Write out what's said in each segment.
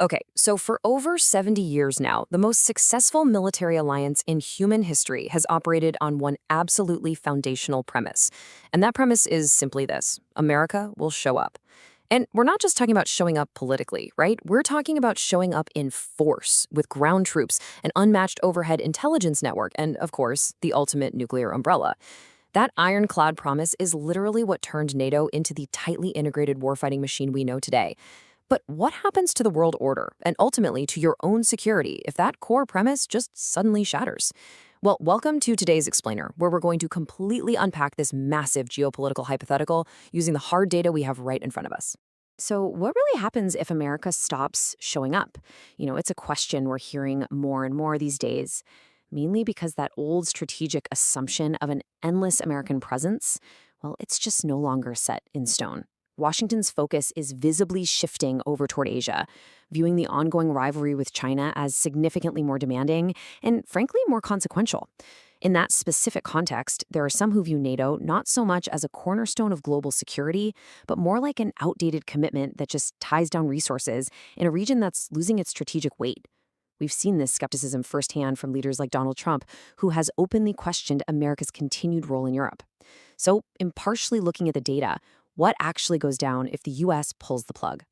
Okay, so for over 70 years now, the most successful military alliance in human history has operated on one absolutely foundational premise. And that premise is simply this: America will show up. And we're not just talking about showing up politically, right? We're talking about showing up in force, with ground troops, an unmatched overhead intelligence network, and, of course, the ultimate nuclear umbrella. That ironclad promise is literally what turned NATO into the tightly integrated warfighting machine we know today. But what happens to the world order, and ultimately to your own security, if that core premise just suddenly shatters? Well, welcome to today's Explainer, where we're going to completely unpack this massive geopolitical hypothetical using the hard data we have right in front of us. So, what really happens if America stops showing up? It's a question we're hearing more and more these days, mainly because that old strategic assumption of an endless American presence, well, it's just no longer set in stone. Washington's focus is visibly shifting over toward Asia, viewing the ongoing rivalry with China as significantly more demanding and, frankly, more consequential. In that specific context, there are some who view NATO not so much as a cornerstone of global security, but more like an outdated commitment that just ties down resources in a region that's losing its strategic weight. We've seen this skepticism firsthand from leaders like Donald Trump, who has openly questioned America's continued role in Europe. So, impartially looking at the data, what actually goes down if the US pulls the plug?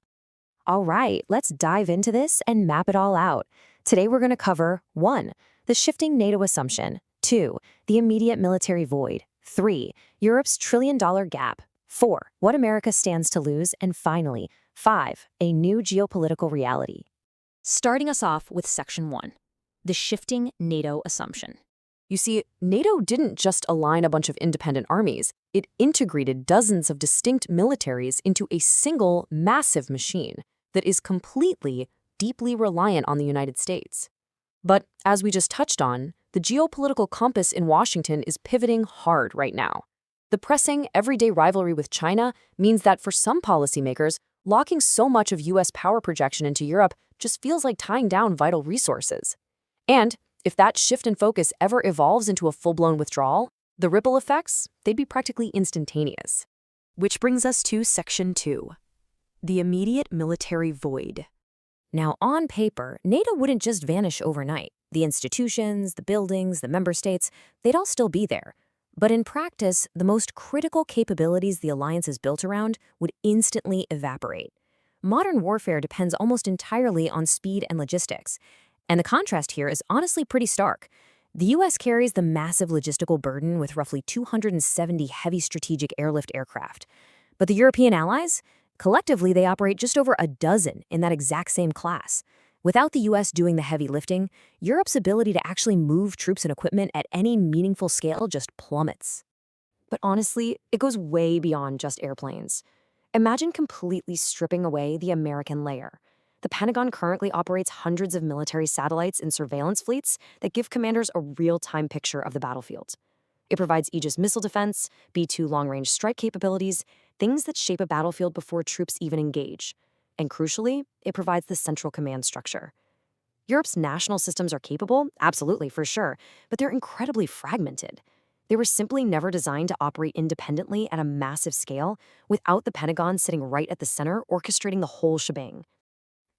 All right, let's dive into this and map it all out. Today we're going to cover 1. The shifting NATO assumption, 2. The immediate military void, 3. Europe's trillion-dollar gap, 4. What America stands to lose, and finally, 5. A new geopolitical reality. Starting us off with Section 1, the shifting NATO assumption. You see, NATO didn't just align a bunch of independent armies. It integrated dozens of distinct militaries into a single, massive machine that is completely, deeply reliant on the United States. But as we just touched on, the geopolitical compass in Washington is pivoting hard right now. The pressing, everyday rivalry with China means that for some policymakers, locking so much of U.S. power projection into Europe just feels like tying down vital resources. And if that shift in focus ever evolves into a full-blown withdrawal, the ripple effects, they'd be practically instantaneous. Which brings us to Section 2, the immediate military void. Now, on paper, NATO wouldn't just vanish overnight. The institutions, the buildings, the member states, they'd all still be there. But in practice, the most critical capabilities the alliance is built around would instantly evaporate. Modern warfare depends almost entirely on speed and logistics. And the contrast here is honestly pretty stark. The U.S. carries the massive logistical burden with roughly 270 heavy strategic airlift aircraft. But the European allies? Collectively, they operate just over a dozen in that exact same class. Without the U.S. doing the heavy lifting, Europe's ability to actually move troops and equipment at any meaningful scale just plummets. But honestly, it goes way beyond just airplanes. Imagine completely stripping away the American layer. The Pentagon currently operates hundreds of military satellites and surveillance fleets that give commanders a real-time picture of the battlefield. It provides Aegis missile defense, B-2 long-range strike capabilities, things that shape a battlefield before troops even engage. And crucially, it provides the central command structure. Europe's national systems are capable, absolutely, for sure, but they're incredibly fragmented. They were simply never designed to operate independently at a massive scale without the Pentagon sitting right at the center orchestrating the whole shebang.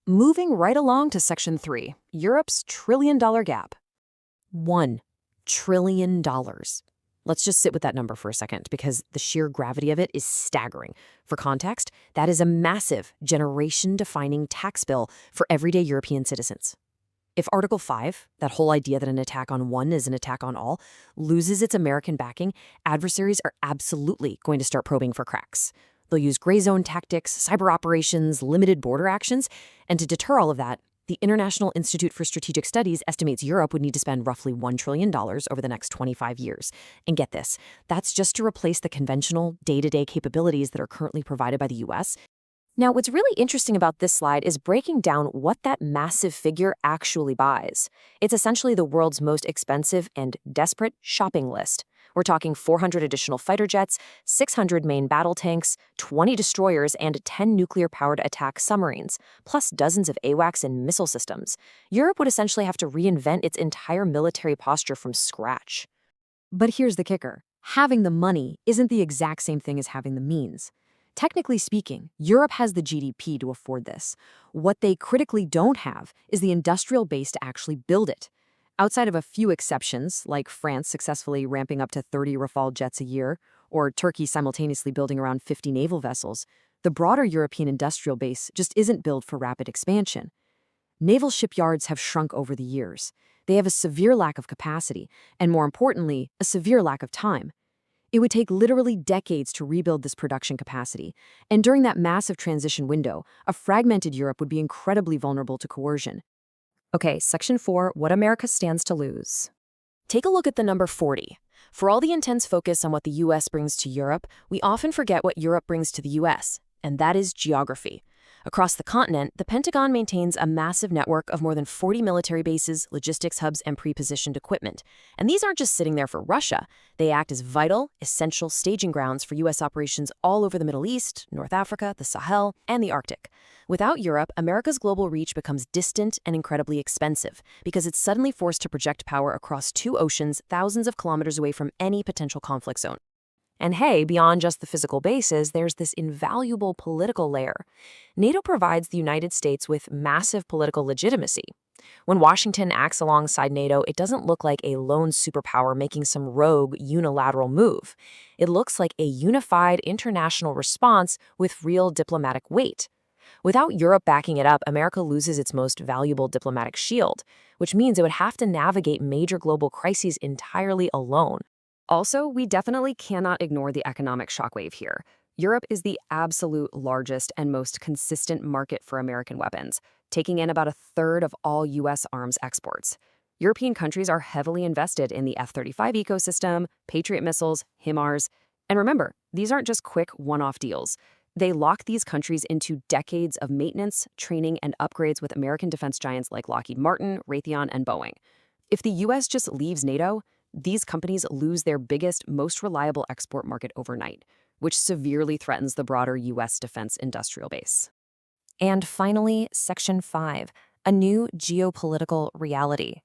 Moving right along to Section 3, Europe's trillion-dollar gap. $1 trillion. Let's just sit with that number for a second because the sheer gravity of it is staggering. For context, that is a massive, generation-defining tax bill for everyday European citizens. If Article 5, that whole idea that an attack on one is an attack on all, loses its American backing, adversaries are absolutely going to start probing for cracks. They'll use gray zone tactics, cyber operations, limited border actions, and to deter all of that, the International Institute for Strategic Studies estimates Europe would need to spend roughly $1 trillion over the next 25 years. And get this, that's just to replace the conventional day-to-day capabilities that are currently provided by the US. Now, what's really interesting about this slide is breaking down what that massive figure actually buys. It's essentially the world's most expensive and desperate shopping list. We're talking 400 additional fighter jets, 600 main battle tanks, 20 destroyers, and 10 nuclear-powered attack submarines, plus dozens of AWACS and missile systems. Europe would essentially have to reinvent its entire military posture from scratch. But here's the kicker. Having the money isn't the exact same thing as having the means. Technically speaking, Europe has the GDP to afford this. What they critically don't have is the industrial base to actually build it. Outside of a few exceptions, like France successfully ramping up to 30 Rafale jets a year, or Turkey simultaneously building around 50 naval vessels, the broader European industrial base just isn't built for rapid expansion. Naval shipyards have shrunk over the years. They have a severe lack of capacity, and more importantly, a severe lack of time. It would take literally decades to rebuild this production capacity, and during that massive transition window, a fragmented Europe would be incredibly vulnerable to coercion. Okay, Section 4, What America Stands to Lose. Take a look at the number 40. For all the intense focus on what the U.S. brings to Europe, we often forget what Europe brings to the U.S., and that is geography. Across the continent, the Pentagon maintains a massive network of more than 40 military bases, logistics hubs, and pre-positioned equipment. And these aren't just sitting there for Russia. They act as vital, essential staging grounds for U.S. operations all over the Middle East, North Africa, the Sahel, and the Arctic. Without Europe, America's global reach becomes distant and incredibly expensive because it's suddenly forced to project power across two oceans thousands of kilometers away from any potential conflict zone. And hey, beyond just the physical bases, there's this invaluable political layer. NATO provides the United States with massive political legitimacy. When Washington acts alongside NATO, it doesn't look like a lone superpower making some rogue unilateral move. It looks like a unified international response with real diplomatic weight. Without Europe backing it up, America loses its most valuable diplomatic shield, which means it would have to navigate major global crises entirely alone. Also, we definitely cannot ignore the economic shockwave here. Europe is the absolute largest and most consistent market for American weapons, taking in about a third of all U.S. arms exports. European countries are heavily invested in the F-35 ecosystem, Patriot missiles, HIMARS. And remember, these aren't just quick one-off deals. They lock these countries into decades of maintenance, training, and upgrades with American defense giants like Lockheed Martin, Raytheon, and Boeing. If the U.S. just leaves NATO, these companies lose their biggest, most reliable export market overnight, which severely threatens the broader U.S. defense industrial base. And finally, Section 5, a new geopolitical reality.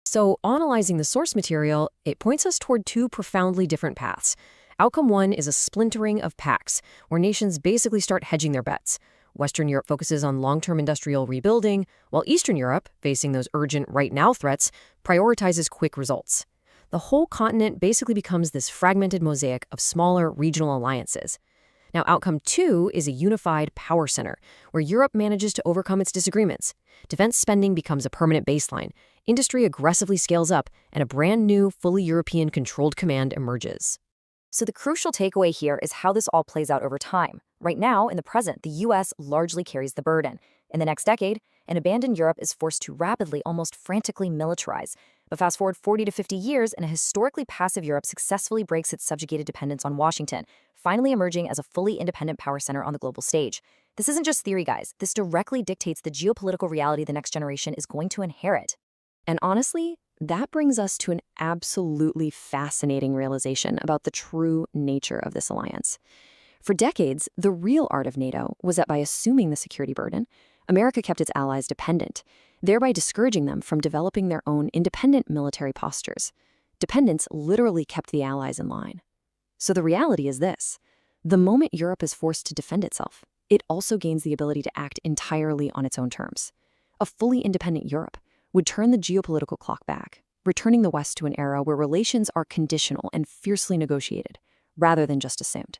So, analyzing the source material, it points us toward two profoundly different paths. Outcome one is a splintering of pacts, where nations basically start hedging their bets. Western Europe focuses on long-term industrial rebuilding, while Eastern Europe, facing those urgent right-now threats, prioritizes quick results. The whole continent basically becomes this fragmented mosaic of smaller regional alliances. Now, outcome two is a unified power center, where Europe manages to overcome its disagreements. Defense spending becomes a permanent baseline, industry aggressively scales up, and a brand new, fully European-controlled command emerges. So the crucial takeaway here is how this all plays out over time. Right now, in the present, the U.S. largely carries the burden. In the next decade, an abandoned Europe is forced to rapidly, almost frantically militarize. But fast forward 40 to 50 years, and a historically passive Europe successfully breaks its subjugated dependence on Washington, finally emerging as a fully independent power center on the global stage. This isn't just theory, guys. This directly dictates the geopolitical reality the next generation is going to inherit. And honestly, that brings us to an absolutely fascinating realization about the true nature of this alliance. For decades, the real art of NATO was that by assuming the security burden, America kept its allies dependent, thereby discouraging them from developing their own independent military postures. Dependence literally kept the allies in line. So the reality is this: the moment Europe is forced to defend itself, it also gains the ability to act entirely on its own terms. A fully independent Europe would turn the geopolitical clock back, returning the West to an era where relations are conditional and fiercely negotiated, rather than just assumed.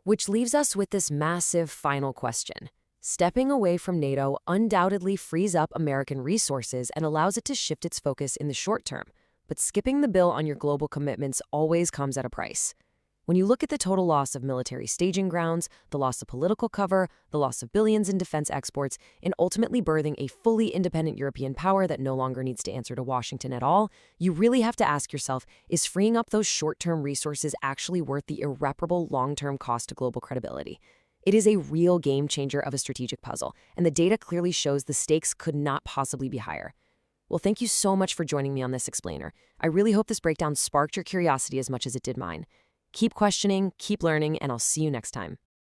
Which leaves us with this massive final question. Stepping away from NATO undoubtedly frees up American resources and allows it to shift its focus in the short term. But skipping the bill on your global commitments always comes at a price. When you look at the total loss of military staging grounds, the loss of political cover, the loss of billions in defense exports, and ultimately birthing a fully independent European power that no longer needs to answer to Washington at all, you really have to ask yourself, is freeing up those short-term resources actually worth the irreparable long-term cost to global credibility? It is a real game changer of a strategic puzzle, and the data clearly shows the stakes could not possibly be higher. Well, thank you so much for joining me on this explainer. I really hope this breakdown sparked your curiosity as much as it did mine. Keep questioning, keep learning, and I'll see you next time.